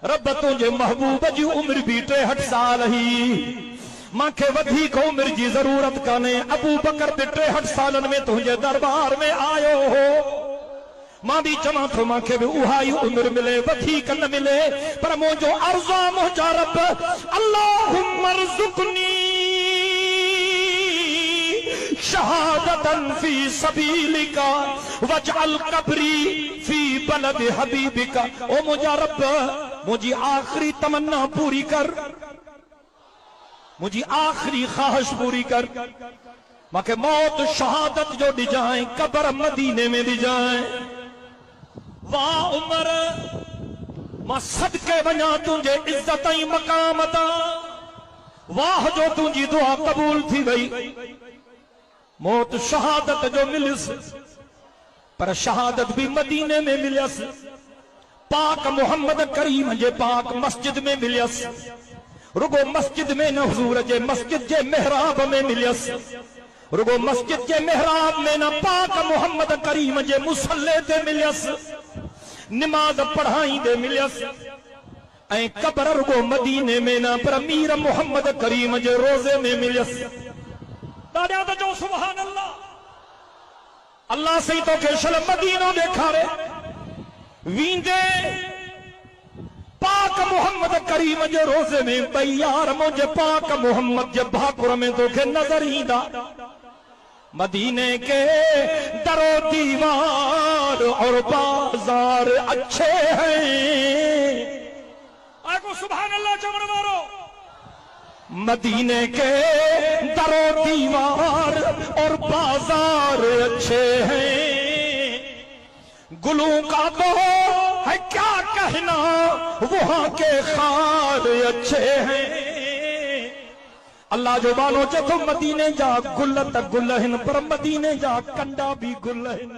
रब तुझे महबूब जी उम्र भी 63 साल ही मांखे वधिक उम्र जी जरूरत काने। अबू बकर 63 सालन में तुझे दरबार में आयो हो। मां भी चवां थो मांखे भी उहाई उम्र मिले वधिक न मिले पर मुझो अर्ज़ा मुझा रब अल्लाहुम्मा रज़ुक़नी शहादतन फी सबीलिका वजअल कब्री फी बलद हबीबिका। ओ मुझा रब मुझी आखिरी तमन्ना पूरी कर, मुझी आखिरी ख्वाहिश पूरी कर। मांखे मौत शहादत जो दी जाए कब्र मदीने में दी जाए। वाह उमर मां सदके वञा तुझे इज्जत ऐं मकाम ता। वाह जो तुझी दुआ कबूल थी वई। मौत शहादत जो मिलिस पर शहादत भी मदीने में मिलियस। पाक मोहम्मद करीम जे पाक मस्जिद में मिलियस। रुगो मस्जिद में न हुजूर जे मस्जिद जे मेहराब में मिलियस। रुगो मस्जिद जे मेहराब में न पाक मोहम्मद करीम जे मुसल्ले ते मिलियस। नमाज पढ़ाई दे मिलियस। ऐं कब्र रुगो मदीने में न पर मीर मोहम्मद करीम जे रोजे में मिलियस। दादा तो जो सुभान अल्लाह। अल्लाह सही तो के शल मदीनो देखारे वींदे पाक मोहम्मद करीम जे रोजे में भई यार मुझे पाक मोहम्मद जे भाकुर में तो के नजर ईंदा। मदीने के दरो दीवार और बाजार अच्छे हैं। आगो सुभान अल्लाह चमड़ मारो। मदीने के दरो दीवार और बाजार अच्छे हैं। गुलों का तो है क्या कहना वहां के खार अच्छे हैं। अल्लाह जो बानो चतो मदीने जा गुल त गुल हिन पर मदीने जा कंडा भी गुल हिन।